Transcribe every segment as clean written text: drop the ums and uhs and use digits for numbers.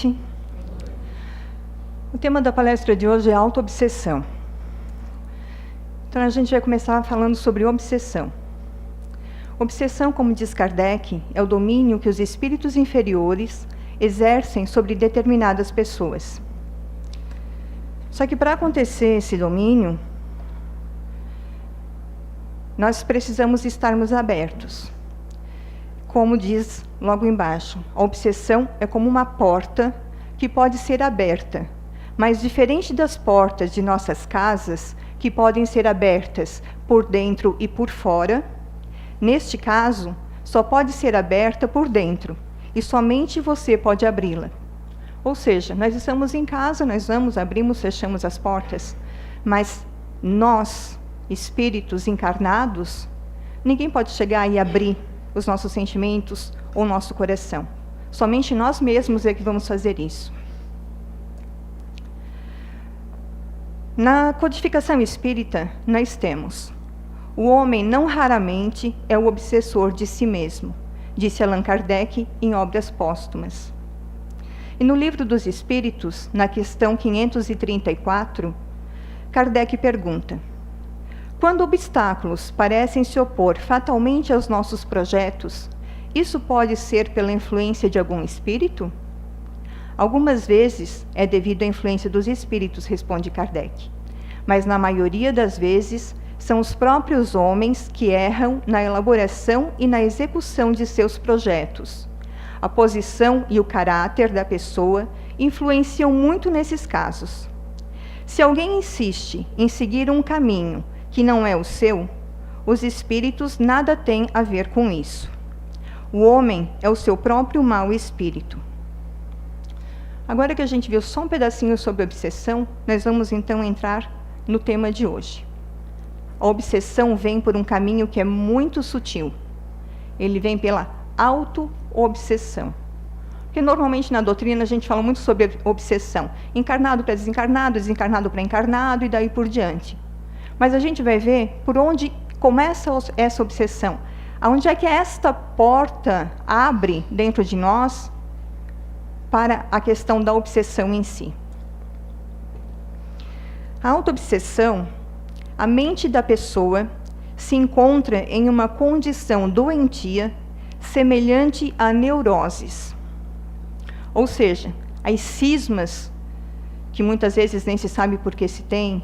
noite. O tema da palestra de hoje é autoobsessão. Então, a gente vai começar falando sobre obsessão. Obsessão, como diz Kardec, é o domínio que os espíritos inferiores exercem sobre determinadas pessoas. Só que para acontecer esse domínio, nós precisamos estarmos abertos. Como diz logo embaixo, a obsessão é como uma porta que pode ser aberta, mas diferente das portas de nossas casas, que podem ser abertas por dentro e por fora, neste caso, só pode ser aberta por dentro, e somente você pode abri-la. Ou seja, nós estamos em casa, nós vamos, abrimos, fechamos as portas, mas nós, espíritos encarnados, ninguém pode chegar e abrir os nossos sentimentos ou nosso coração. Somente nós mesmos é que vamos fazer isso. Na codificação espírita, nós temos: o homem não raramente é o obsessor de si mesmo, disse Allan Kardec em Obras Póstumas. E no Livro dos Espíritos, na questão 534, Kardec pergunta: quando obstáculos parecem se opor fatalmente aos nossos projetos, isso pode ser pela influência de algum espírito? Algumas vezes é devido à influência dos espíritos, responde Kardec. Mas na maioria das vezes são os próprios homens que erram na elaboração e na execução de seus projetos. A posição e o caráter da pessoa influenciam muito nesses casos. Se alguém insiste em seguir um caminho que não é o seu, os espíritos nada têm a ver com isso. O homem é o seu próprio mau espírito. Agora que a gente viu só um pedacinho sobre obsessão, nós vamos então entrar no tema de hoje. A obsessão vem por um caminho que é muito sutil. Ele vem pela auto-obsessão. Porque normalmente na doutrina a gente fala muito sobre obsessão. Encarnado para desencarnado, desencarnado para encarnado e daí por diante. Mas a gente vai ver por onde começa essa obsessão. Aonde é que esta porta abre dentro de nós para a questão da obsessão em si. A autoobsessão, a mente da pessoa se encontra em uma condição doentia semelhante a neuroses. Ou seja, as cismas, que muitas vezes nem se sabe por que se tem,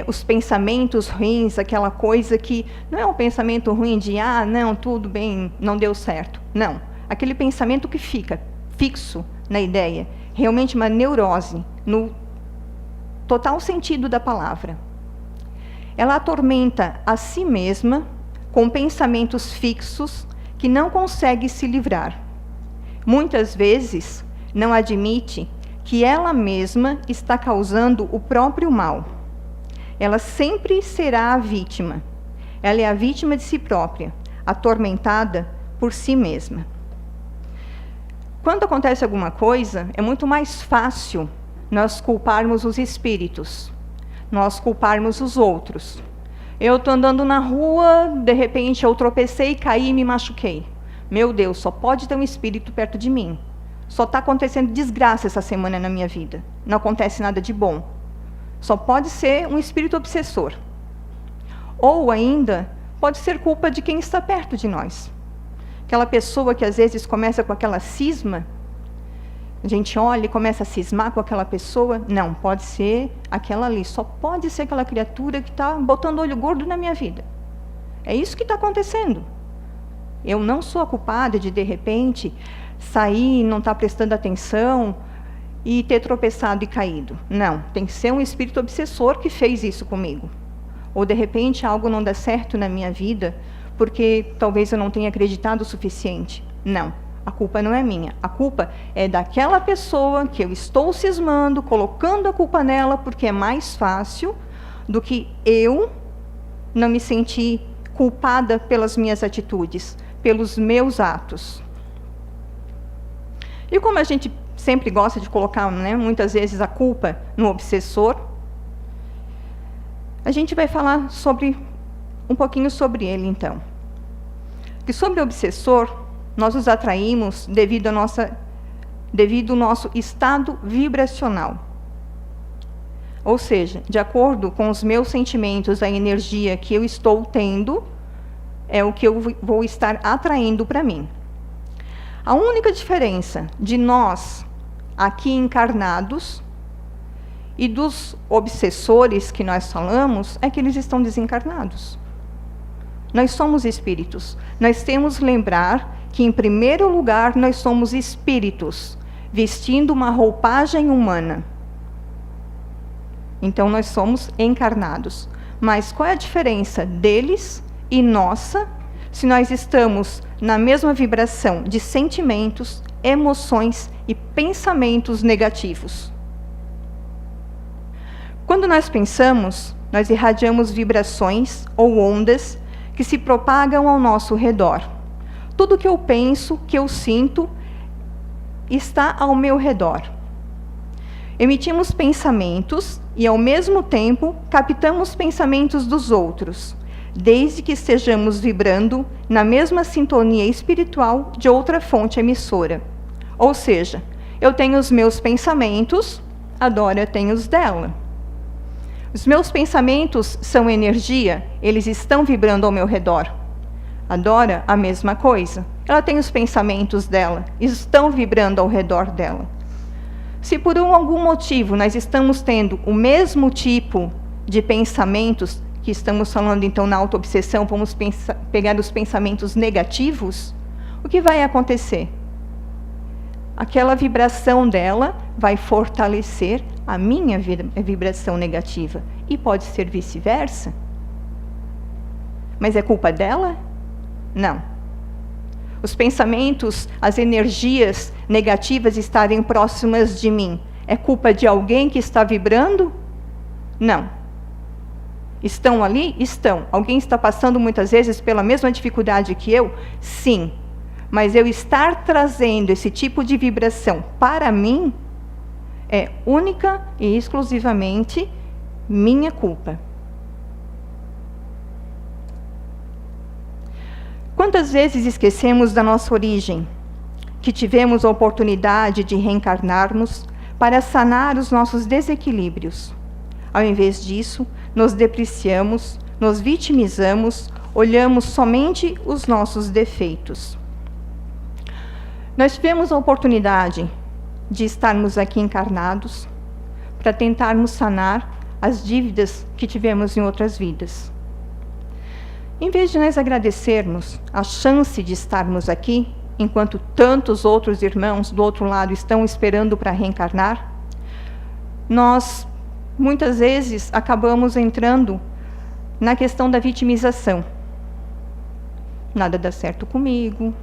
os pensamentos ruins, aquela coisa que não é um pensamento ruim de, não, tudo bem, não deu certo. Não, aquele pensamento que fica fixo na ideia, realmente uma neurose, no total sentido da palavra. Ela atormenta a si mesma com pensamentos fixos que não consegue se livrar. Muitas vezes não admite que ela mesma está causando o próprio mal. Ela sempre será a vítima. Ela é a vítima de si própria, atormentada por si mesma. Quando acontece alguma coisa, é muito mais fácil nós culparmos os espíritos, nós culparmos os outros. Eu estou andando na rua, de repente eu tropecei, caí e me machuquei. Meu Deus, só pode ter um espírito perto de mim. Só está acontecendo desgraça essa semana na minha vida. Não acontece nada de bom. Só pode ser um espírito obsessor. Ou ainda, pode ser culpa de quem está perto de nós. Aquela pessoa que às vezes começa com aquela cisma, a gente olha e começa a cismar com aquela pessoa. Não, pode ser aquela ali. Só pode ser aquela criatura que está botando olho gordo na minha vida. É isso que está acontecendo. Eu não sou a culpada de repente, sair e não estar prestando atenção e ter tropeçado e caído. Não, tem que ser um espírito obsessor que fez isso comigo. Ou, de repente, algo não dá certo na minha vida, porque talvez eu não tenha acreditado o suficiente. Não, a culpa não é minha. A culpa é daquela pessoa que eu estou cismando, colocando a culpa nela, porque é mais fácil do que eu não me sentir culpada pelas minhas atitudes, pelos meus atos. E como a gente sempre gosta de colocar, muitas vezes, a culpa no obsessor, a gente vai falar um pouquinho sobre ele, então. Que sobre o obsessor, nós os atraímos devido à nossa devido ao nosso estado vibracional. Ou seja, de acordo com os meus sentimentos, a energia que eu estou tendo é o que eu vou estar atraindo para mim. A única diferença de nós, aqui encarnados, e dos obsessores que nós falamos, é que eles estão desencarnados. Nós somos espíritos. Nós temos que lembrar que, em primeiro lugar, nós somos espíritos, vestindo uma roupagem humana. Então, nós somos encarnados. Mas qual é a diferença deles e nossa, se nós estamos na mesma vibração de sentimentos, emoções e pensamentos negativos? Quando nós pensamos, nós irradiamos vibrações ou ondas que se propagam ao nosso redor. Tudo que eu penso, que eu sinto, está ao meu redor. Emitimos pensamentos e, ao mesmo tempo, captamos pensamentos dos outros, desde que estejamos vibrando na mesma sintonia espiritual de outra fonte emissora. Ou seja, eu tenho os meus pensamentos, a Dora tem os dela. Os meus pensamentos são energia, eles estão vibrando ao meu redor. A Dora, a mesma coisa. Ela tem os pensamentos dela, estão vibrando ao redor dela. Se por algum motivo nós estamos tendo o mesmo tipo de pensamentos, que estamos falando então na autoobsessão, vamos pegar os pensamentos negativos, o que vai acontecer? Aquela vibração dela vai fortalecer a minha vibração negativa. E pode ser vice-versa. Mas é culpa dela? Não. Os pensamentos, as energias negativas estarem próximas de mim, é culpa de alguém que está vibrando? Não. Estão ali? Estão. Alguém está passando muitas vezes pela mesma dificuldade que eu? Sim. Mas eu estar trazendo esse tipo de vibração para mim é única e exclusivamente minha culpa. Quantas vezes esquecemos da nossa origem, que tivemos a oportunidade de reencarnarmos para sanar os nossos desequilíbrios? Ao invés disso, nos depreciamos, nos vitimizamos, olhamos somente os nossos defeitos. Nós tivemos a oportunidade de estarmos aqui encarnados para tentarmos sanar as dívidas que tivemos em outras vidas. Em vez de nós agradecermos a chance de estarmos aqui, enquanto tantos outros irmãos do outro lado estão esperando para reencarnar, nós muitas vezes acabamos entrando na questão da vitimização. Nada dá certo comigo,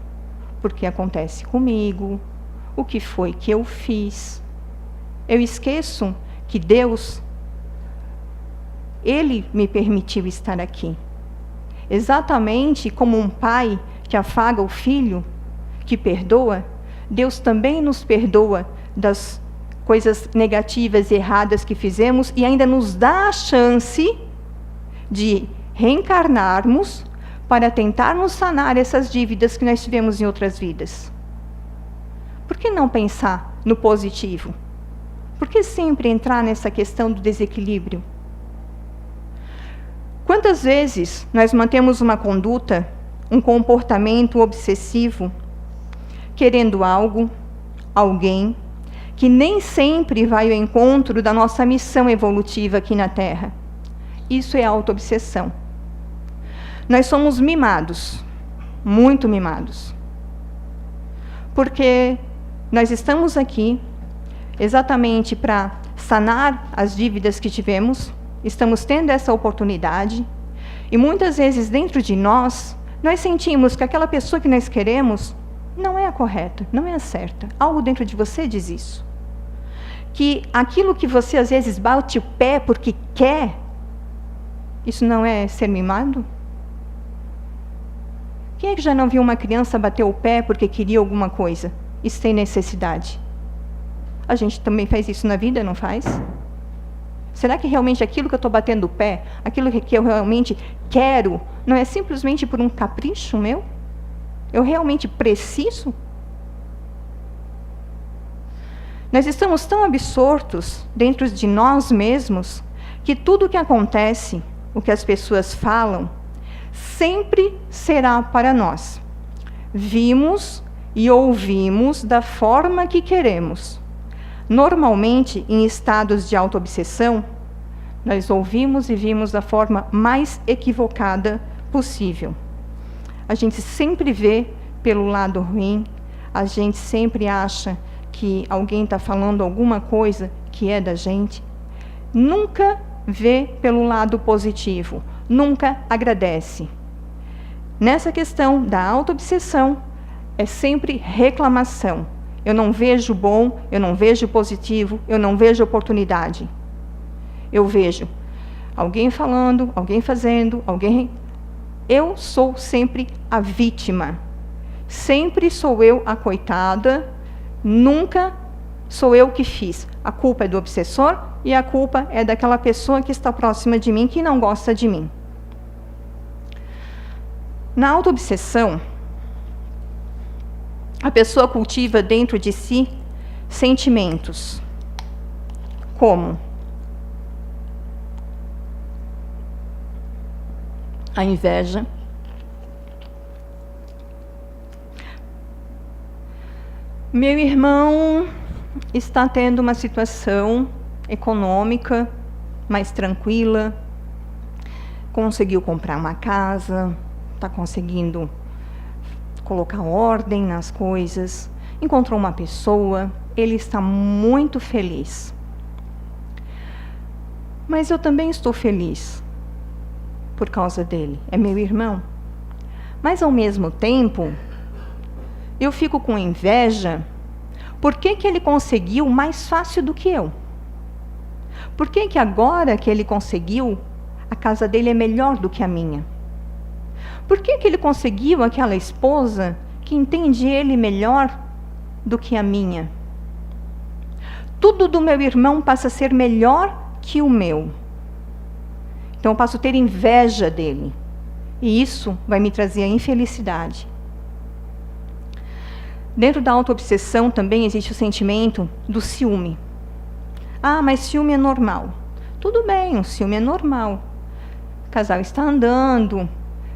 porque acontece comigo, o que foi que eu fiz. Eu esqueço que Deus, Ele me permitiu estar aqui. Exatamente como um pai que afaga o filho, que perdoa, Deus também nos perdoa das coisas negativas e erradas que fizemos e ainda nos dá a chance de reencarnarmos para tentarmos sanar essas dívidas que nós tivemos em outras vidas. Por que não pensar no positivo? Por que sempre entrar nessa questão do desequilíbrio? Quantas vezes nós mantemos uma conduta, um comportamento obsessivo, querendo algo, alguém, que nem sempre vai ao encontro da nossa missão evolutiva aqui na Terra? Isso é autoobsessão. Nós somos mimados, muito mimados. Porque nós estamos aqui exatamente para sanar as dívidas que tivemos, estamos tendo essa oportunidade, e muitas vezes dentro de nós sentimos que aquela pessoa que nós queremos não é a correta, não é a certa. Algo dentro de você diz isso. Que aquilo que você às vezes bate o pé porque quer, isso não é ser mimado? Quem é que já não viu uma criança bater o pé porque queria alguma coisa e sem necessidade? A gente também faz isso na vida, não faz? Será que realmente aquilo que eu estou batendo o pé, aquilo que eu realmente quero, não é simplesmente por um capricho meu? Eu realmente preciso? Nós estamos tão absortos dentro de nós mesmos que tudo o que acontece, o que as pessoas falam, sempre será para nós. Vimos e ouvimos da forma que queremos. Normalmente, em estados de autoobsessão, nós ouvimos e vimos da forma mais equivocada possível. A gente sempre vê pelo lado ruim, a gente sempre acha que alguém está falando alguma coisa que é da gente. Nunca vê pelo lado positivo, nunca agradece. Nessa questão da autoobsessão, é sempre reclamação. Eu não vejo bom, eu não vejo positivo, eu não vejo oportunidade. Eu vejo alguém falando, alguém fazendo, alguém... Eu sou sempre a vítima. Sempre sou eu a coitada, nunca sou eu que fiz. A culpa é do obsessor e a culpa é daquela pessoa que está próxima de mim, que não gosta de mim. Na autoobsessão, a pessoa cultiva dentro de si sentimentos como a inveja, meu irmão está tendo uma situação econômica mais tranquila, conseguiu comprar uma casa, está conseguindo colocar ordem nas coisas, encontrou uma pessoa, ele está muito feliz. Mas eu também estou feliz por causa dele, é meu irmão. Mas, ao mesmo tempo, eu fico com inveja. Por que ele conseguiu mais fácil do que eu? Por que agora que ele conseguiu, a casa dele é melhor do que a minha? Por que ele conseguiu aquela esposa que entende ele melhor do que a minha? Tudo do meu irmão passa a ser melhor que o meu. Então eu passo a ter inveja dele. E isso vai me trazer a infelicidade. Dentro da autoobsessão também existe o sentimento do ciúme. Ah, mas ciúme é normal. Tudo bem, o ciúme é normal. O casal está andando,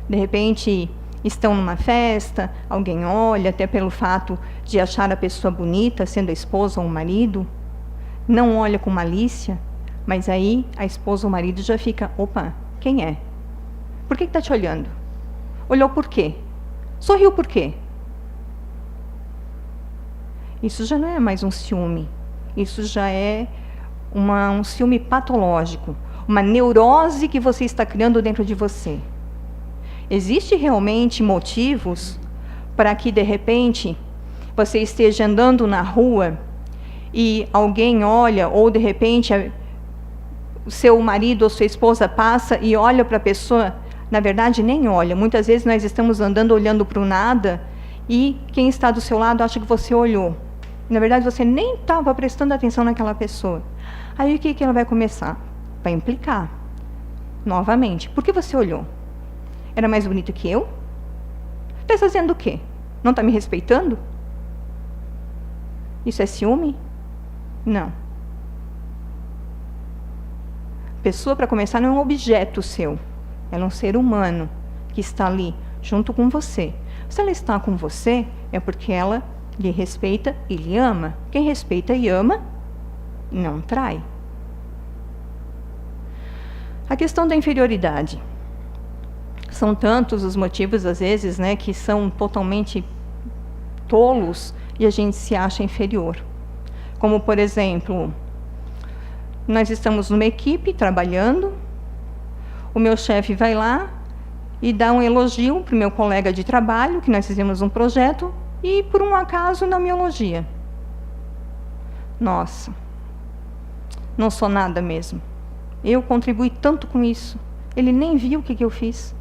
de repente estão numa festa, alguém olha, até pelo fato de achar a pessoa bonita, sendo a esposa ou o marido, não olha com malícia, mas aí a esposa ou o marido já fica, opa, quem é? Por que está te olhando? Olhou por quê? Sorriu por quê? Isso já não é mais um ciúme, isso já é um ciúme patológico, uma neurose que você está criando dentro de você. Existem realmente motivos para que, de repente, você esteja andando na rua e alguém olha, ou de repente o seu marido ou sua esposa passa e olha para a pessoa, na verdade nem olha. Muitas vezes nós estamos andando olhando para o nada e quem está do seu lado acha que você olhou. Na verdade você nem estava prestando atenção naquela pessoa. Aí o que ela vai começar? Vai implicar. Novamente, por que você olhou? Era mais bonita que eu? Está fazendo o quê? Não está me respeitando? Isso é ciúme? Não. Pessoa, para começar, não é um objeto seu. Ela é um ser humano que está ali, junto com você. Se ela está com você, é porque ela lhe respeita e lhe ama. Quem respeita e ama, não trai. A questão da inferioridade. São tantos os motivos, às vezes, né, que são totalmente tolos e a gente se acha inferior. Como, por exemplo, nós estamos numa equipe trabalhando, o meu chefe vai lá e dá um elogio para o meu colega de trabalho, que nós fizemos um projeto, e por um acaso não me elogia. Nossa, não sou nada mesmo. Eu contribuí tanto com isso. Ele nem viu o que eu fiz.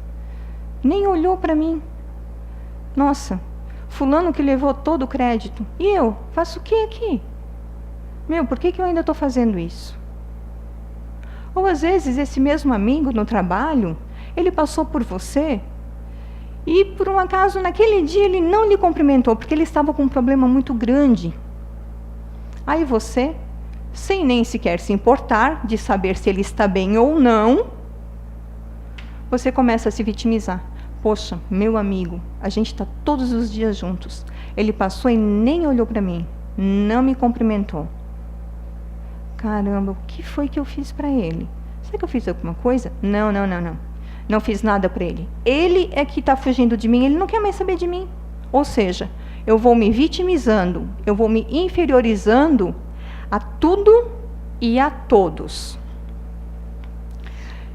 Nem olhou para mim. Nossa, fulano que levou todo o crédito. E eu? Faço o que aqui? Meu, por que eu ainda estou fazendo isso? Ou às vezes esse mesmo amigo no trabalho, ele passou por você e por um acaso naquele dia ele não lhe cumprimentou, porque ele estava com um problema muito grande. Aí você, sem nem sequer se importar de saber se ele está bem ou não, você começa a se vitimizar. Poxa, meu amigo, a gente está todos os dias juntos. Ele passou e nem olhou para mim, não me cumprimentou. Caramba, o que foi que eu fiz para ele? Será que eu fiz alguma coisa? Não. Não fiz nada para ele. Ele é que está fugindo de mim, ele não quer mais saber de mim. Ou seja, eu vou me vitimizando, eu vou me inferiorizando a tudo e a todos.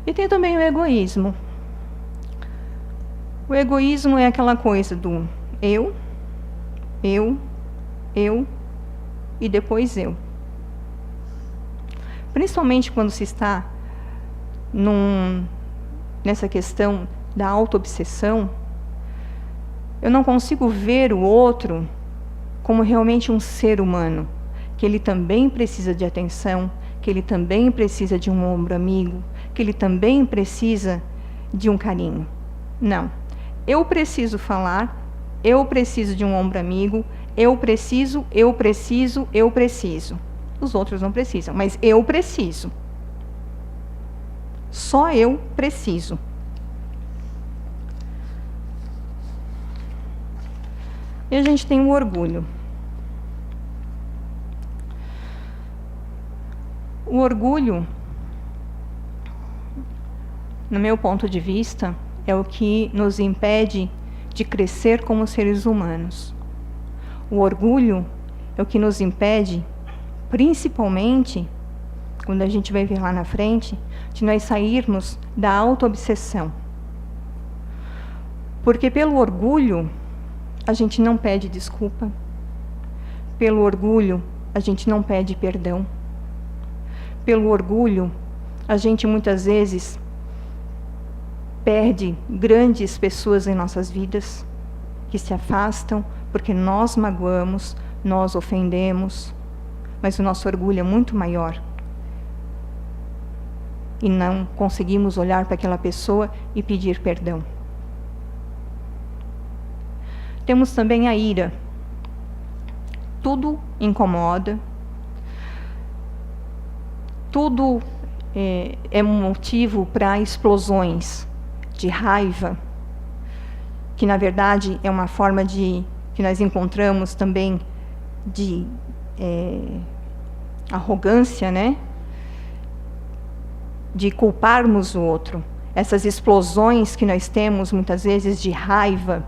E tem também o egoísmo. O egoísmo é aquela coisa do eu e depois eu. Principalmente quando se está nessa questão da autoobsessão, eu não consigo ver o outro como realmente um ser humano, que ele também precisa de atenção, que ele também precisa de um ombro amigo, que ele também precisa de um carinho. Não. Eu preciso falar, eu preciso de um ombro amigo, eu preciso. Os outros não precisam, mas eu preciso. Só eu preciso. E a gente tem o orgulho. O orgulho, no meu ponto de vista, é o que nos impede de crescer como seres humanos. O orgulho é o que nos impede, principalmente, quando a gente vai ver lá na frente, de nós sairmos da autoobsessão. Porque pelo orgulho, a gente não pede desculpa. Pelo orgulho, a gente não pede perdão. Pelo orgulho, a gente muitas vezes perde grandes pessoas em nossas vidas, que se afastam porque nós magoamos, nós ofendemos, mas o nosso orgulho é muito maior. E não conseguimos olhar para aquela pessoa e pedir perdão. Temos também a ira. Tudo incomoda, tudo é um motivo para explosões de raiva, que na verdade é uma forma que nós encontramos também de arrogância, né? De culparmos o outro. Essas explosões que nós temos muitas vezes de raiva,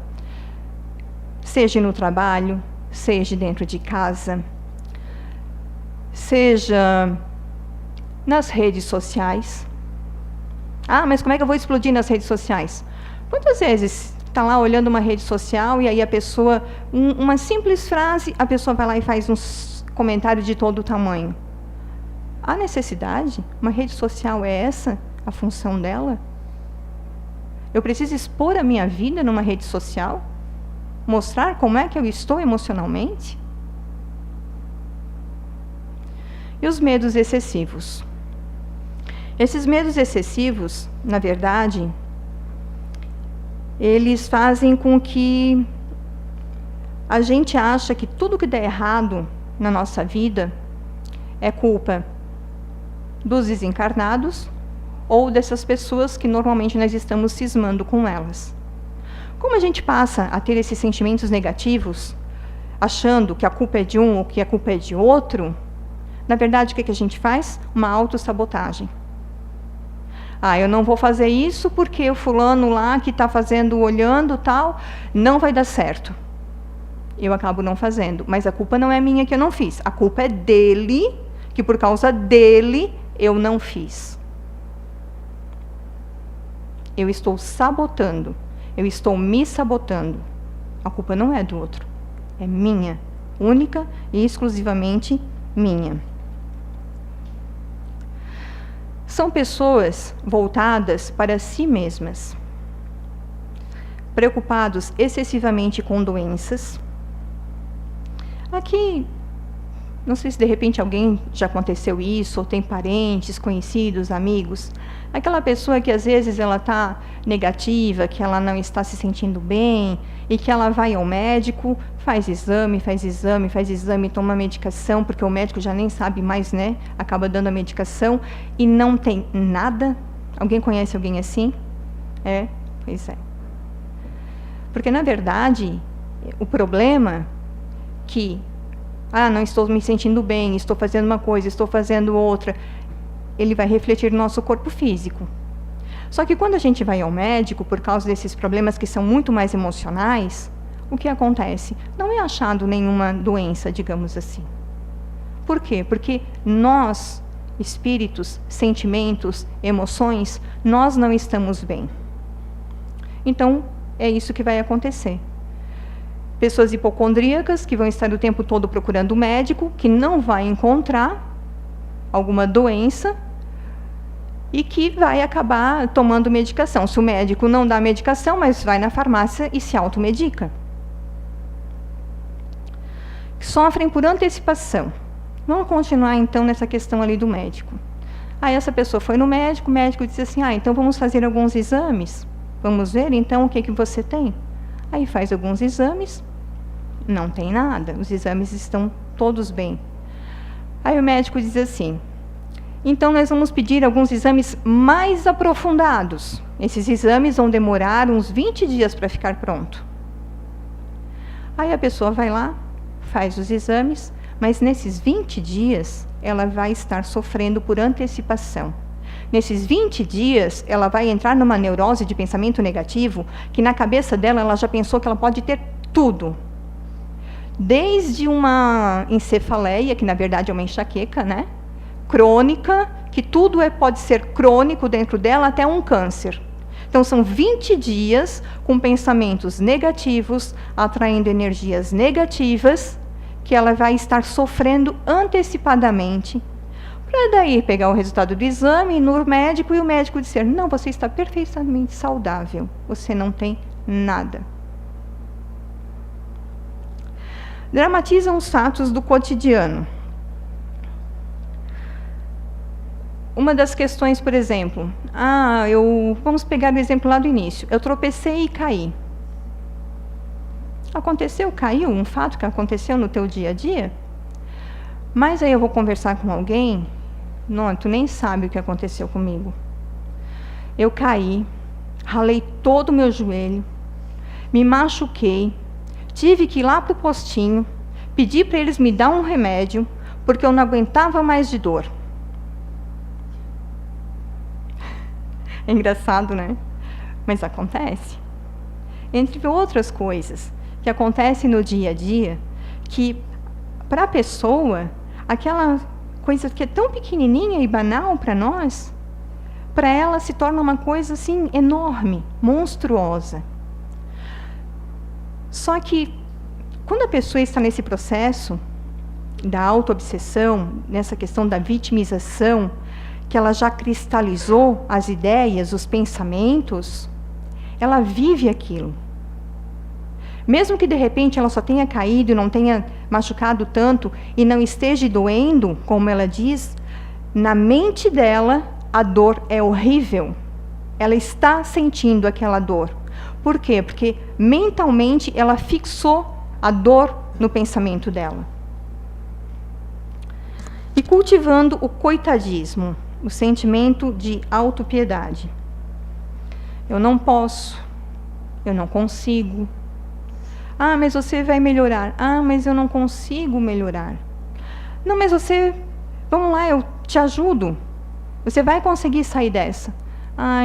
seja no trabalho, seja dentro de casa, seja nas redes sociais. Ah, mas como é que eu vou explodir nas redes sociais? Quantas vezes está lá olhando uma rede social e aí a pessoa, uma simples frase, a pessoa vai lá e faz uns comentários de todo o tamanho. Há necessidade? Uma rede social é essa a função dela? Eu preciso expor a minha vida numa rede social? Mostrar como é que eu estou emocionalmente? E os medos excessivos? Esses medos excessivos, na verdade, eles fazem com que a gente ache que tudo que der errado na nossa vida é culpa dos desencarnados ou dessas pessoas que normalmente nós estamos cismando com elas. Como a gente passa a ter esses sentimentos negativos, achando que a culpa é de um ou que a culpa é de outro, na verdade, o que a gente faz? Uma autossabotagem. Ah, eu não vou fazer isso porque o fulano lá que está fazendo, olhando tal, não vai dar certo. Eu acabo não fazendo, mas a culpa não é minha que eu não fiz. A culpa é dele, que por causa dele eu não fiz. Eu estou sabotando, eu estou me sabotando. A culpa não é do outro, é minha, única e exclusivamente minha. São pessoas voltadas para si mesmas, preocupados excessivamente com doenças. Aqui, Não sei se de repente alguém já aconteceu isso, ou tem parentes, conhecidos, amigos. Aquela pessoa que às vezes ela está negativa, que ela não está se sentindo bem, e que ela vai ao médico, faz exame, toma medicação, porque o médico já nem sabe mais, né? Acaba dando a medicação e não tem nada. Alguém conhece alguém assim? Pois é. Porque, na verdade, o problema que não estou me sentindo bem, estou fazendo uma coisa, estou fazendo outra, ele vai refletir no nosso corpo físico. Só que quando a gente vai ao médico, por causa desses problemas que são muito mais emocionais, o que acontece? Não é achado nenhuma doença, digamos assim. Por quê? Porque nós, espíritos, sentimentos, emoções, nós não estamos bem. Então, é isso que vai acontecer. Pessoas hipocondríacas que vão estar o tempo todo procurando o médico, que não vai encontrar alguma doença e que vai acabar tomando medicação. Se o médico não dá medicação, mas vai na farmácia e se automedica. Sofrem por antecipação. Vamos continuar então nessa questão ali do médico. Aí essa pessoa foi no médico, o médico disse assim, então vamos fazer alguns exames. Vamos ver então o que você tem. Aí faz alguns exames, não tem nada, os exames estão todos bem. Aí o médico diz assim, então nós vamos pedir alguns exames mais aprofundados. Esses exames vão demorar uns 20 dias para ficar pronto. Aí a pessoa vai lá, faz os exames, mas nesses 20 dias ela vai estar sofrendo por antecipação. Nesses 20 dias, ela vai entrar numa neurose de pensamento negativo, que na cabeça dela, ela já pensou que ela pode ter tudo. Desde uma encefaleia, que na verdade é uma enxaqueca, né? Crônica, que tudo pode ser crônico dentro dela, até um câncer. Então, são 20 dias com pensamentos negativos, atraindo energias negativas, que ela vai estar sofrendo antecipadamente, para daí pegar o resultado do exame, ir no médico, e o médico dizer, não, você está perfeitamente saudável, você não tem nada. Dramatizam os fatos do cotidiano. Uma das questões, por exemplo, vamos pegar o exemplo lá do início, eu tropecei e caí. Aconteceu, caiu, um fato que aconteceu no teu dia a dia, mas aí eu vou conversar com alguém, não, tu nem sabe o que aconteceu comigo. Eu caí, ralei todo o meu joelho, me machuquei, tive que ir lá para o postinho, pedir para eles me dar um remédio, porque eu não aguentava mais de dor. É engraçado, né? Mas acontece. Entre outras coisas que acontecem no dia a dia, que para a pessoa, aquela coisa que é tão pequenininha e banal para nós, para ela se torna uma coisa assim enorme, monstruosa. Só que quando a pessoa está nesse processo da autoobsessão, nessa questão da vitimização, que ela já cristalizou as ideias, os pensamentos, ela vive aquilo. Mesmo que de repente ela só tenha caído e não tenha machucado tanto e não esteja doendo, como ela diz, na mente dela a dor é horrível. Ela está sentindo aquela dor. Por quê? Porque mentalmente ela fixou a dor no pensamento dela. E cultivando o coitadismo, o sentimento de autopiedade. Eu não posso, eu não consigo. Mas você vai melhorar. Mas eu não consigo melhorar. Não, mas vamos lá, eu te ajudo. Você vai conseguir sair dessa.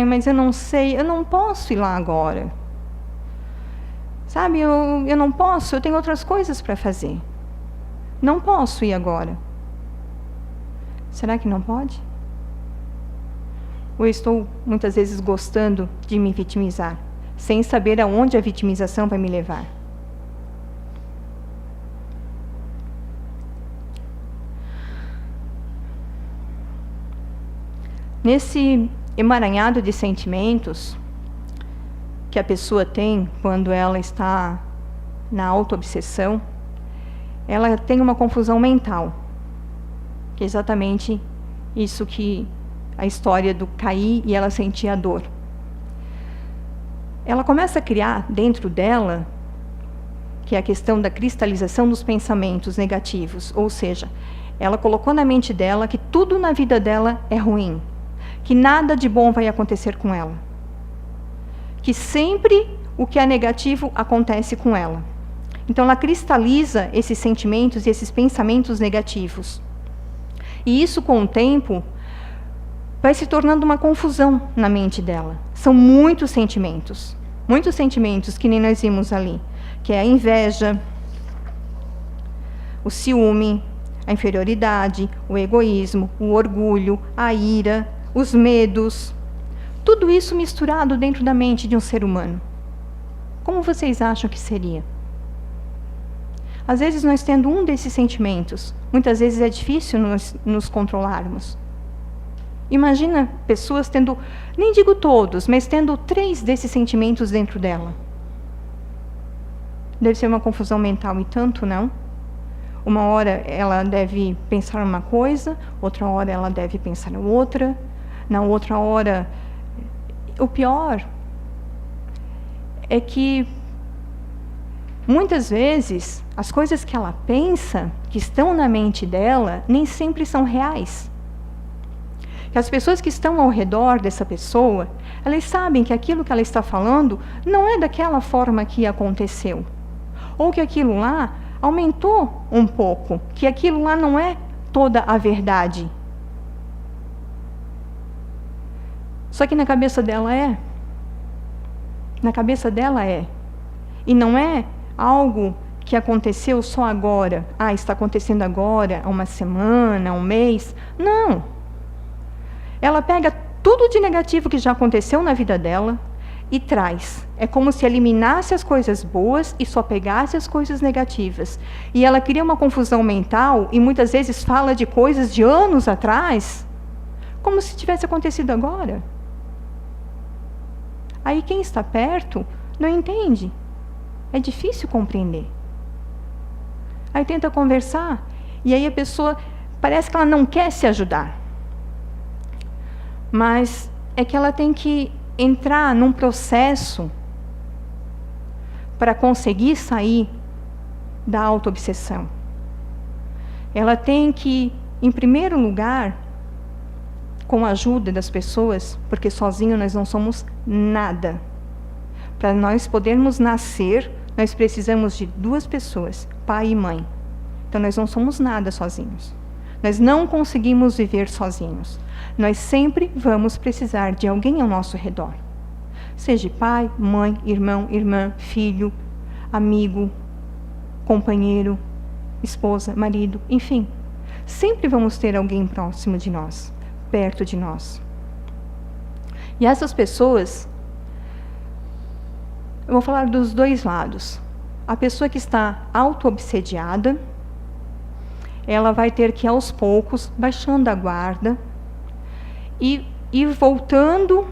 Mas eu não sei, eu não posso ir lá agora. Sabe, eu não posso, eu tenho outras coisas para fazer. Não posso ir agora. Será que não pode? Ou eu estou, muitas vezes, gostando de me vitimizar, sem saber aonde a vitimização vai me levar? Nesse emaranhado de sentimentos que a pessoa tem quando ela está na autoobsessão, ela tem uma confusão mental. que é exatamente isso que a história do cair e ela sentia a dor. Ela começa a criar dentro dela, que é a questão da cristalização dos pensamentos negativos, ou seja, ela colocou na mente dela que tudo na vida dela é ruim, que nada de bom vai acontecer com ela, que sempre o que é negativo acontece com ela. Então ela cristaliza esses sentimentos e esses pensamentos negativos. E isso, com o tempo, vai se tornando uma confusão na mente dela. São muitos sentimentos que nem nós vimos ali, que é a inveja, o ciúme, a inferioridade, o egoísmo, o orgulho, a ira, os medos, tudo isso misturado dentro da mente de um ser humano. Como vocês acham que seria? Às vezes nós tendo um desses sentimentos, muitas vezes é difícil nos controlarmos. Imagina pessoas tendo, nem digo todos, mas tendo 3 desses sentimentos dentro dela. Deve ser uma confusão mental e tanto, não? Uma hora ela deve pensar uma coisa, outra hora ela deve pensar outra, na outra hora... O pior é que, muitas vezes, as coisas que ela pensa, que estão na mente dela, nem sempre são reais. Que as pessoas que estão ao redor dessa pessoa, elas sabem que aquilo que ela está falando não é daquela forma que aconteceu. Ou que aquilo lá aumentou um pouco, que aquilo lá não é toda a verdade. Só que na cabeça dela é. Na cabeça dela é. E não é algo que aconteceu só agora. Ah, está acontecendo agora, há uma semana, há um mês. Não. Ela pega tudo de negativo que já aconteceu na vida dela e traz. É como se eliminasse as coisas boas e só pegasse as coisas negativas. E ela cria uma confusão mental e muitas vezes fala de coisas de anos atrás, como se tivesse acontecido agora. Aí quem está perto não entende. É difícil compreender. Aí tenta conversar e aí a pessoa parece que ela não quer se ajudar. Mas é que ela tem que entrar num processo para conseguir sair da autoobsessão. Ela tem que, em primeiro lugar, com a ajuda das pessoas, porque sozinho nós não somos nada. Para nós podermos nascer, nós precisamos de 2 pessoas, pai e mãe. Então nós não somos nada sozinhos. Nós não conseguimos viver sozinhos. Nós sempre vamos precisar de alguém ao nosso redor. Seja pai, mãe, irmão, irmã, filho, amigo, companheiro, esposa, marido, enfim. Sempre vamos ter alguém próximo de nós, perto de nós. E essas pessoas, eu vou falar dos 2 lados. A pessoa que está auto-obsediada, ela vai ter que, aos poucos, baixando a guarda e ir voltando,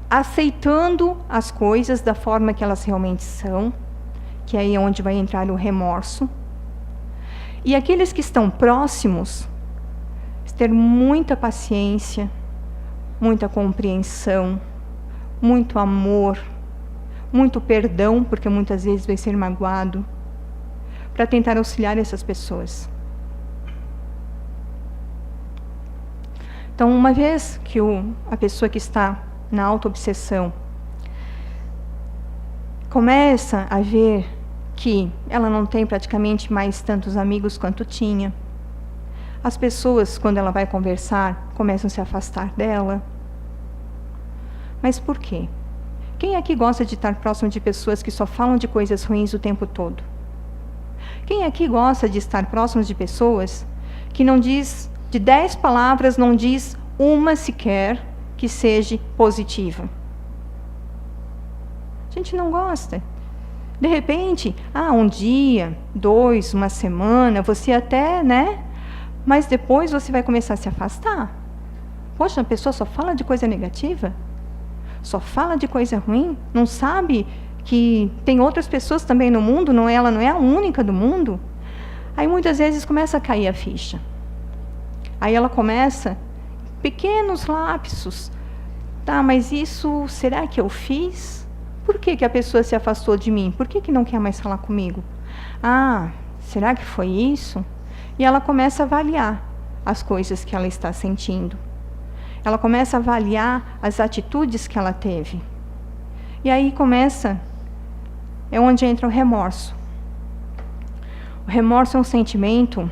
aceitando as coisas da forma que elas realmente são, que aí é onde vai entrar o remorso. E aqueles que estão próximos, ter muita paciência, muita compreensão, muito amor, muito perdão, porque muitas vezes vai ser magoado, para tentar auxiliar essas pessoas. Então, uma vez que a pessoa que está na autoobsessão começa a ver que ela não tem praticamente mais tantos amigos quanto tinha, as pessoas, quando ela vai conversar, começam a se afastar dela. Mas por quê? Quem aqui gosta de estar próximo de pessoas que só falam de coisas ruins o tempo todo? Quem aqui gosta de estar próximo de pessoas que não diz, de 10 palavras, não diz uma sequer que seja positiva? A gente não gosta. De repente, um dia, 2, uma semana, você até, né? Mas depois você vai começar a se afastar. Poxa, a pessoa só fala de coisa negativa? Só fala de coisa ruim? Não sabe que tem outras pessoas também no mundo? Ela não é a única do mundo? Aí muitas vezes começa a cair a ficha. Aí ela começa, pequenos lapsos. Tá, mas isso, será que eu fiz? Por que que a pessoa se afastou de mim? Por que que não quer mais falar comigo? Ah, será que foi isso? E ela começa a avaliar as coisas que ela está sentindo. Ela começa a avaliar as atitudes que ela teve. E aí é onde entra o remorso. O remorso é um sentimento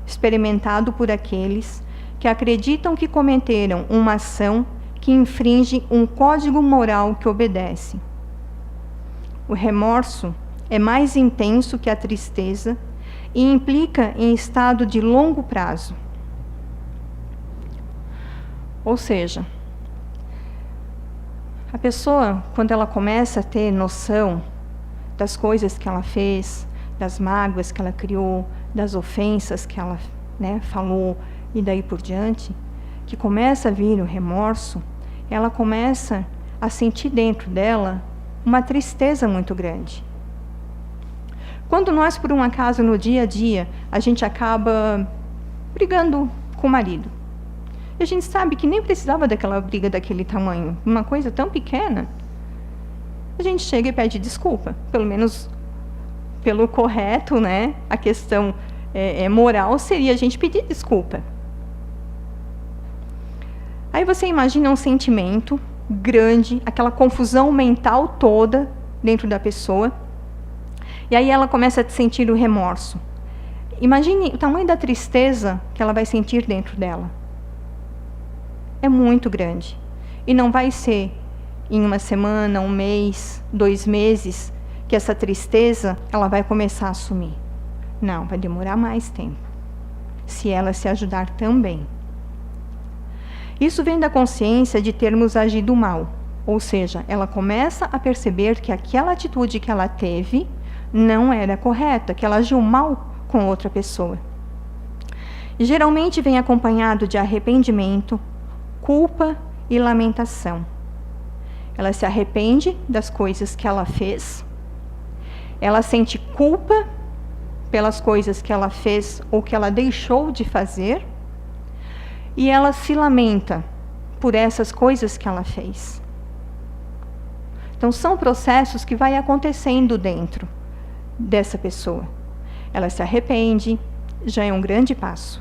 experimentado por aqueles que acreditam que cometeram uma ação que infringe um código moral que obedece. O remorso é mais intenso que a tristeza e implica em estado de longo prazo. Ou seja, a pessoa, quando ela começa a ter noção das coisas que ela fez, das mágoas que ela criou, das ofensas que ela falou e daí por diante, que começa a vir o remorso, ela começa a sentir dentro dela uma tristeza muito grande. Quando nós, por um acaso, no dia a dia, a gente acaba brigando com o marido, e a gente sabe que nem precisava daquela briga daquele tamanho, uma coisa tão pequena, a gente chega e pede desculpa, pelo menos pelo correto, a questão moral seria a gente pedir desculpa. Aí você imagina um sentimento grande, aquela confusão mental toda dentro da pessoa, e aí ela começa a sentir o remorso. Imagine o tamanho da tristeza que ela vai sentir dentro dela. É muito grande. E não vai ser em uma semana, um mês, 2 meses, que essa tristeza ela vai começar a sumir. Não, vai demorar mais tempo, se ela se ajudar também. Isso vem da consciência de termos agido mal, ou seja, ela começa a perceber que aquela atitude que ela teve não era correta, que ela agiu mal com outra pessoa. E geralmente vem acompanhado de arrependimento, culpa e lamentação. Ela se arrepende das coisas que ela fez, ela sente culpa pelas coisas que ela fez ou que ela deixou de fazer, e ela se lamenta por essas coisas que ela fez. Então, são processos que vai acontecendo dentro dessa pessoa. Ela se arrepende, já é um grande passo,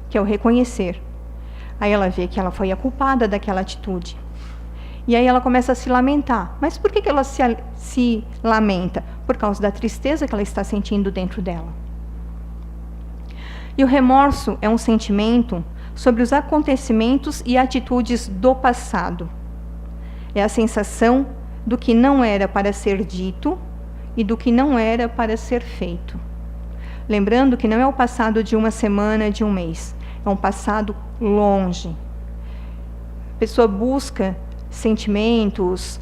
que é o reconhecer. Aí ela vê que ela foi a culpada daquela atitude. E aí ela começa a se lamentar. Mas por que ela se lamenta? Por causa da tristeza que ela está sentindo dentro dela. E o remorso é um sentimento sobre os acontecimentos e atitudes do passado. É a sensação do que não era para ser dito e do que não era para ser feito. Lembrando que não é o passado de uma semana, de um mês. É um passado longe. A pessoa busca sentimentos,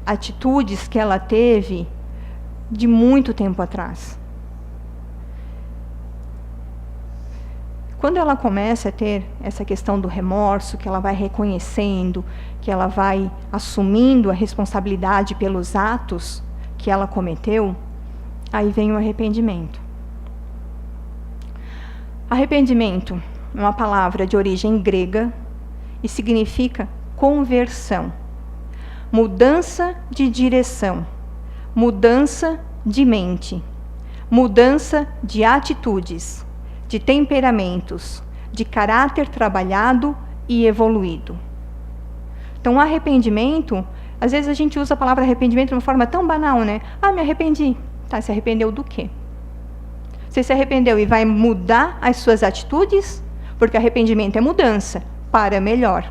atitudes que ela teve de muito tempo atrás. Quando ela começa a ter essa questão do remorso, que ela vai reconhecendo, que ela vai assumindo a responsabilidade pelos atos que ela cometeu, aí vem o arrependimento. Arrependimento é uma palavra de origem grega e significa conversão, mudança de direção, mudança de mente, mudança de atitudes, de temperamentos, de caráter trabalhado e evoluído. Então, arrependimento, às vezes a gente usa a palavra arrependimento de uma forma tão banal, Ah, me arrependi. Tá, se arrependeu do quê? Você se arrependeu e vai mudar as suas atitudes? Porque arrependimento é mudança para melhor.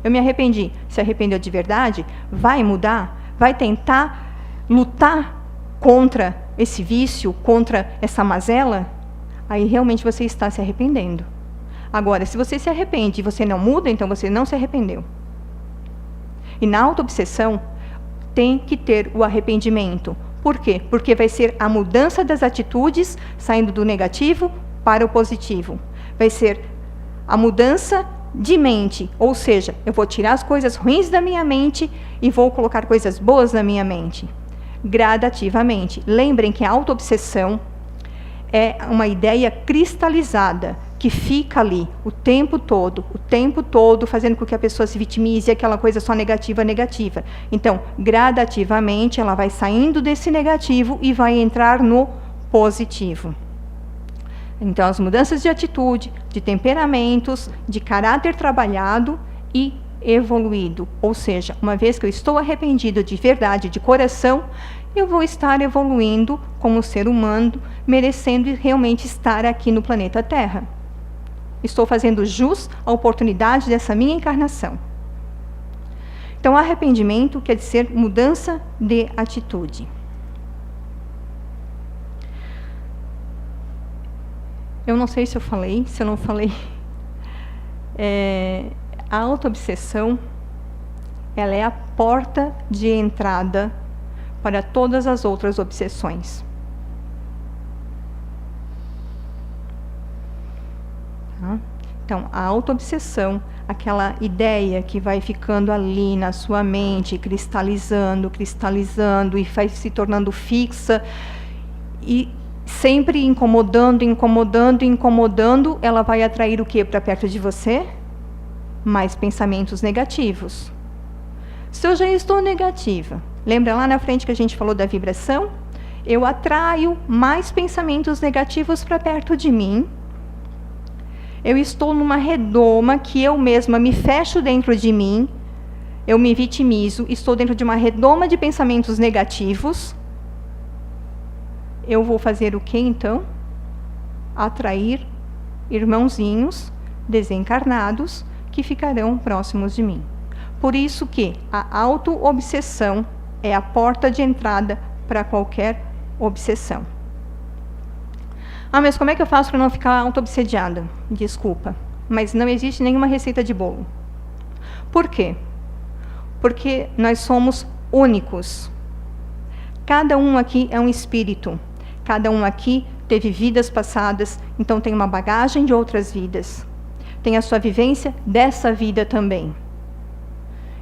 Eu me arrependi. Se arrependeu de verdade? Vai mudar? Vai tentar lutar contra esse vício, contra essa mazela? Aí realmente você está se arrependendo. Agora, se você se arrepende e você não muda, então você não se arrependeu. E na autoobsessão tem que ter o arrependimento. Por quê? Porque vai ser a mudança das atitudes, saindo do negativo para o positivo. Vai ser a mudança de mente, ou seja, eu vou tirar as coisas ruins da minha mente e vou colocar coisas boas na minha mente. gradativamente. Lembrem que a autoobsessão é uma ideia cristalizada, que fica ali o tempo todo, fazendo com que a pessoa se vitimize, aquela coisa só negativa. Então, gradativamente, ela vai saindo desse negativo e vai entrar no positivo. Então, as mudanças de atitude, de temperamentos, de caráter trabalhado e evoluído. Ou seja, uma vez que eu estou arrependido de verdade, de coração, eu vou estar evoluindo como ser humano, merecendo realmente estar aqui no planeta Terra. Estou fazendo jus à oportunidade dessa minha encarnação. Então, arrependimento quer dizer mudança de atitude. Eu não sei se eu falei, se eu não falei. A autoobsessão, ela é a porta de entrada para todas as outras obsessões. Tá? Então, a autoobsessão, aquela ideia que vai ficando ali na sua mente, cristalizando, e vai se tornando fixa, e sempre incomodando, ela vai atrair o que para perto de você? Mais pensamentos negativos. Se eu já estou negativa, lembra lá na frente que a gente falou da vibração? Eu atraio mais pensamentos negativos para perto de mim. Eu estou numa redoma que eu mesma me fecho dentro de mim, eu me vitimizo, estou dentro de uma redoma de pensamentos negativos. Eu vou fazer o que então? Atrair irmãozinhos desencarnados que ficarão próximos de mim. Por isso que a autoobsessão é a porta de entrada para qualquer obsessão. Ah, mas como é que eu faço para não ficar auto-obsediada? Desculpa, mas não existe nenhuma receita de bolo. Por quê? Porque nós somos únicos. Cada um aqui é um espírito. Cada um aqui teve vidas passadas, então tem uma bagagem de outras vidas. Tem a sua vivência dessa vida também.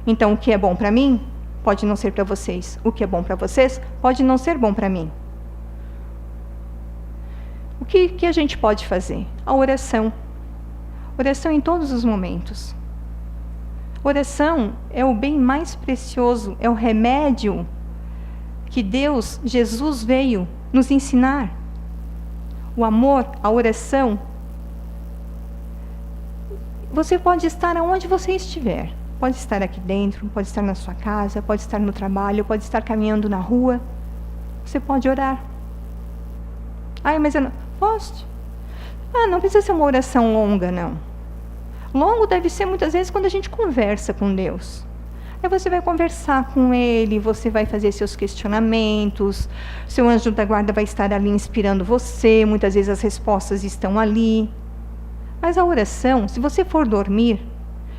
Então, o que é bom para mim, pode não ser para vocês. O que é bom para vocês, pode não ser bom para mim. O que a gente pode fazer? A oração. Oração em todos os momentos. Oração é o bem mais precioso, é o remédio que Deus, Jesus, veio nos ensinar. O amor, a oração. Você pode estar aonde você estiver. Pode estar aqui dentro, pode estar na sua casa, pode estar no trabalho, pode estar caminhando na rua. Você pode orar. Ai, mas eu não... Posso? Ah, não precisa ser uma oração longa, não. Longo deve ser muitas vezes quando a gente conversa com Deus. Aí você vai conversar com Ele, você vai fazer seus questionamentos, seu anjo da guarda vai estar ali inspirando você, muitas vezes as respostas estão ali. Mas a oração, se você for dormir,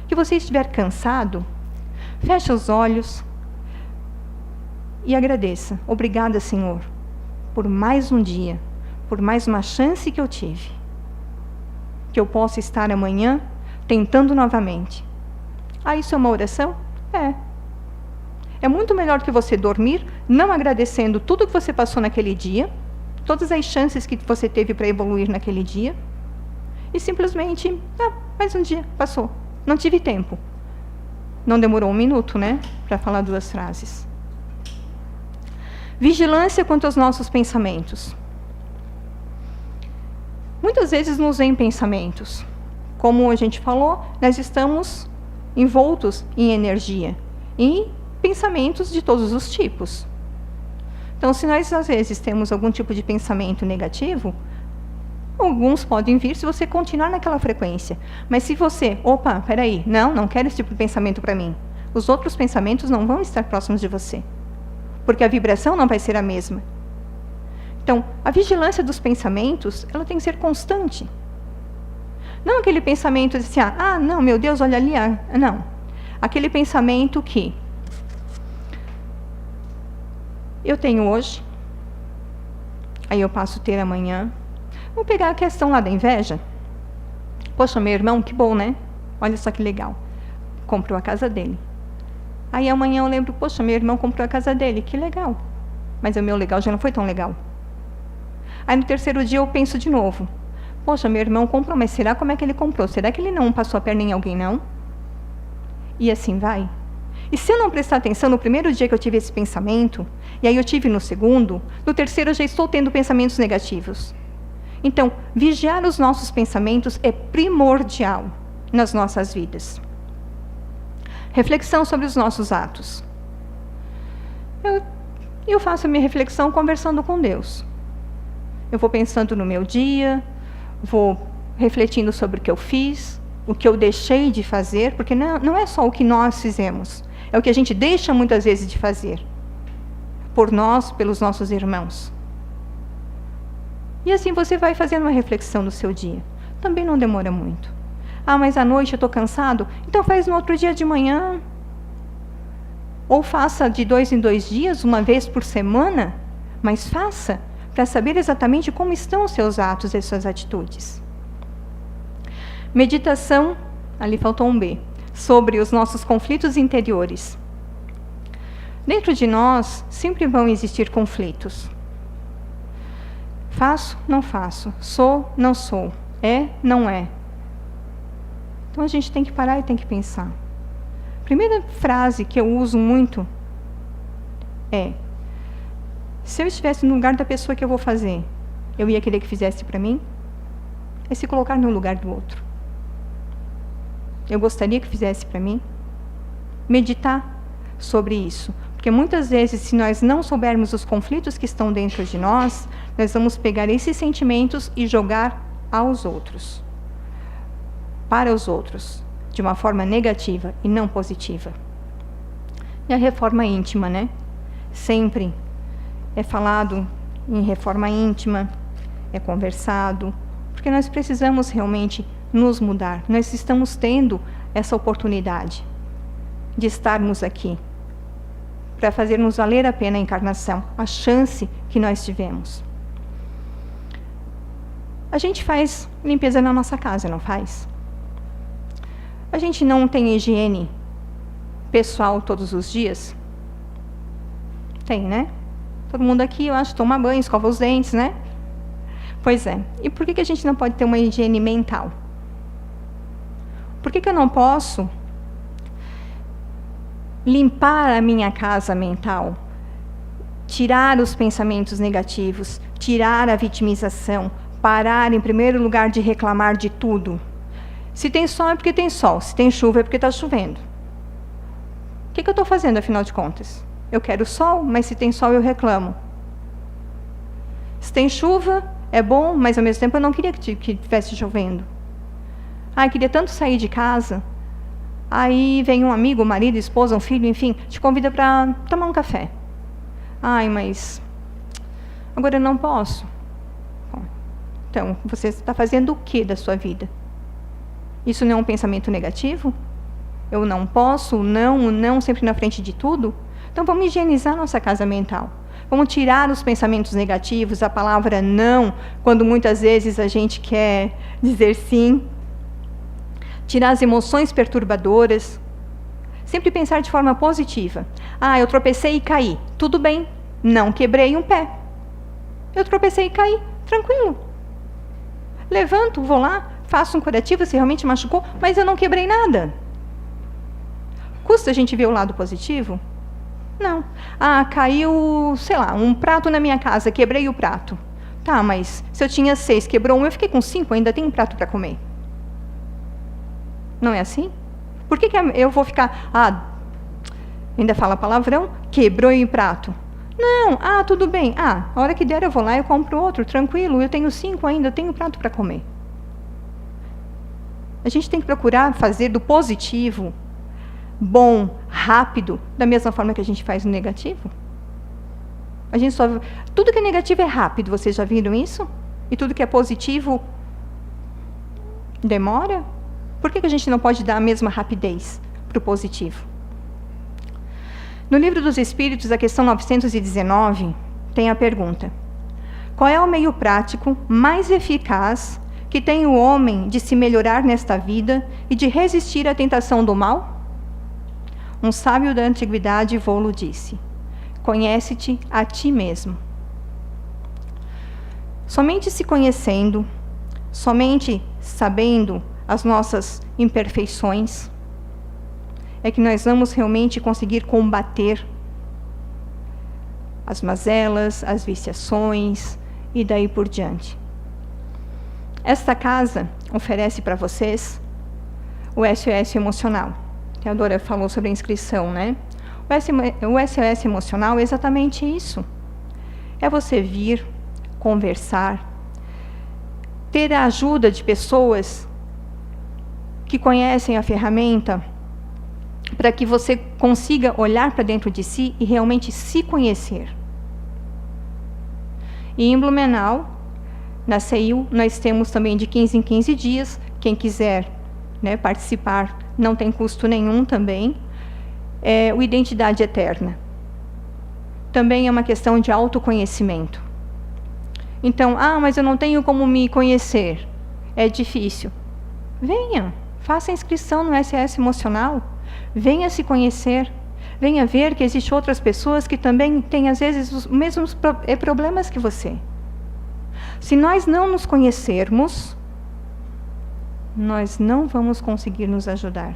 que você estiver cansado, feche os olhos e agradeça. Obrigada, Senhor, por mais um dia, por mais uma chance que eu tive. Que eu possa estar amanhã tentando novamente. Ah, isso é uma oração? É. É muito melhor que você dormir, não agradecendo tudo que você passou naquele dia, todas as chances que você teve para evoluir naquele dia, e simplesmente, mais um dia, passou. Não tive tempo. Não demorou um minuto, né, para falar duas frases. Vigilância quanto aos nossos pensamentos. Muitas vezes nos vêm pensamentos. Como a gente falou, nós estamos envoltos em energia, em pensamentos de todos os tipos. Então, se nós às vezes temos algum tipo de pensamento negativo, alguns podem vir se você continuar naquela frequência. Mas se você, peraí, não quero esse tipo de pensamento para mim. Os outros pensamentos não vão estar próximos de você. Porque a vibração não vai ser a mesma. Então, a vigilância dos pensamentos, ela tem que ser constante. Não aquele pensamento de assim, não, meu Deus, olha ali. Não. Aquele pensamento que eu tenho hoje, aí eu passo a ter amanhã. Vou pegar a questão lá da inveja. Poxa, meu irmão, que bom, né? Olha só que legal. Comprou a casa dele. Aí amanhã eu lembro, poxa, meu irmão comprou a casa dele, que legal. mas o meu legal já não foi tão legal. Aí no terceiro dia eu penso de novo. Poxa, meu irmão comprou, mas será como é que ele comprou? Será que ele não passou a perna em alguém, não? E assim vai. E se eu não prestar atenção no primeiro dia que eu tive esse pensamento, e aí eu tive no segundo, no terceiro eu já estou tendo pensamentos negativos. Então, vigiar os nossos pensamentos é primordial nas nossas vidas. Reflexão sobre os nossos atos. Eu faço a minha reflexão conversando com Deus. Eu vou pensando no meu dia, vou refletindo sobre o que eu fiz, o que eu deixei de fazer, porque não é só o que nós fizemos, é o que a gente deixa muitas vezes de fazer, por nós, pelos nossos irmãos. E assim você vai fazendo uma reflexão do seu dia. Também não demora muito. Ah, mas à noite eu estou cansado? Então faz no outro dia de manhã. Ou faça de 2 em 2 dias, uma vez por semana, mas faça, para saber exatamente como estão os seus atos e as suas atitudes. Meditação, ali faltou um B, sobre os nossos conflitos interiores. Dentro de nós sempre vão existir conflitos. Faço, não faço. Sou, não sou. É, não é. Então a gente tem que parar e tem que pensar. A primeira frase que eu uso muito é: se eu estivesse no lugar da pessoa que eu vou fazer, eu ia querer que fizesse para mim? É se colocar no lugar do outro. Eu gostaria que fizesse para mim? Meditar sobre isso. Porque muitas vezes, se nós não soubermos os conflitos que estão dentro de nós, nós vamos pegar esses sentimentos e jogar aos outros. Para os outros. De uma forma negativa e não positiva. E a reforma íntima, né? Sempre é falado em reforma íntima, é conversado, porque nós precisamos realmente nos mudar. Nós estamos tendo essa oportunidade de estarmos aqui, para fazermos valer a pena a encarnação, a chance que nós tivemos. A gente faz limpeza na nossa casa, não faz? A gente não tem higiene pessoal todos os dias? Tem, né? Todo mundo aqui, eu acho, toma banho, escova os dentes, né? Pois é. E por que a gente não pode ter uma higiene mental? Por que eu não posso limpar a minha casa mental? Tirar os pensamentos negativos, tirar a vitimização, parar, em primeiro lugar, de reclamar de tudo. Se tem sol é porque tem sol, se tem chuva é porque está chovendo. O que eu estou fazendo, afinal de contas? Eu quero sol, mas se tem sol eu reclamo. Se tem chuva, é bom, mas ao mesmo tempo eu não queria que estivesse chovendo. Ah, eu queria tanto sair de casa. Aí vem um amigo, um marido, esposa, um filho, enfim, te convida para tomar um café. Ai, mas agora eu não posso. Bom, então, você está fazendo o que da sua vida? Isso não é um pensamento negativo? Eu não posso, o não sempre na frente de tudo? Então vamos higienizar nossa casa mental. Vamos tirar os pensamentos negativos, a palavra não, quando muitas vezes a gente quer dizer sim. Tirar as emoções perturbadoras. Sempre pensar de forma positiva. Ah, eu tropecei e caí. Tudo bem, não quebrei um pé. Eu tropecei e caí, tranquilo. Levanto, vou lá, faço um curativo se realmente machucou, mas eu não quebrei nada. Custa a gente ver o lado positivo? Não. Ah, caiu, sei lá, um prato na minha casa, quebrei o prato. Tá, mas se eu tinha 6, quebrou um, eu fiquei com 5, ainda tenho um prato para comer. Não é assim? Por que eu vou ficar, ainda fala palavrão, quebrou em prato? Não, tudo bem. A hora que der eu vou lá e eu compro outro, tranquilo, eu tenho 5 ainda, eu tenho prato para comer. A gente tem que procurar fazer do positivo, bom, rápido, da mesma forma que a gente faz no negativo. A gente tudo que é negativo é rápido, vocês já viram isso? E tudo que é positivo demora? Por que a gente não pode dar a mesma rapidez para o positivo? No Livro dos Espíritos, a questão 919, tem a pergunta: qual é o meio prático mais eficaz que tem o homem de se melhorar nesta vida e de resistir à tentação do mal? Um sábio da antiguidade vô-lo disse: Conhece-te a ti mesmo. Somente se conhecendo, somente sabendo as nossas imperfeições, é que nós vamos realmente conseguir combater as mazelas, as viciações e daí por diante. Esta casa oferece para vocês o SOS emocional. A Teodora falou sobre a inscrição, né? O SOS emocional é exatamente isso. É você vir, conversar, ter a ajuda de pessoas que conhecem a ferramenta, para que você consiga olhar para dentro de si e realmente se conhecer. E em Blumenau, na CEIU, nós temos também de 15 em 15 dias. Quem quiser, né, participar, não tem custo nenhum também. O Identidade Eterna. Também é uma questão de autoconhecimento. Então, mas eu não tenho como me conhecer. É difícil. Venha, faça a inscrição no SOS Emocional. Venha se conhecer. Venha ver que existem outras pessoas que também têm, às vezes, os mesmos problemas que você. Se nós não nos conhecermos, nós não vamos conseguir nos ajudar.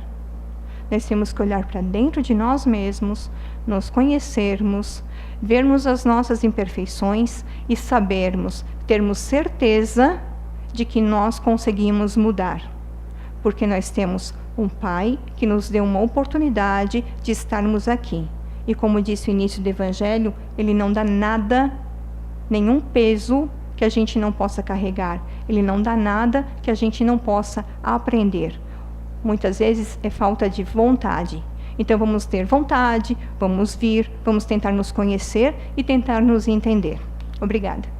Nós temos que olhar para dentro de nós mesmos, nos conhecermos, vermos as nossas imperfeições e sabermos, termos certeza de que nós conseguimos mudar. Porque nós temos um Pai que nos deu uma oportunidade de estarmos aqui. E como disse o início do Evangelho, Ele não dá nada, nenhum peso que a gente não possa carregar. Ele não dá nada que a gente não possa aprender. Muitas vezes é falta de vontade. Então vamos ter vontade, vamos vir, vamos tentar nos conhecer e tentar nos entender. Obrigada.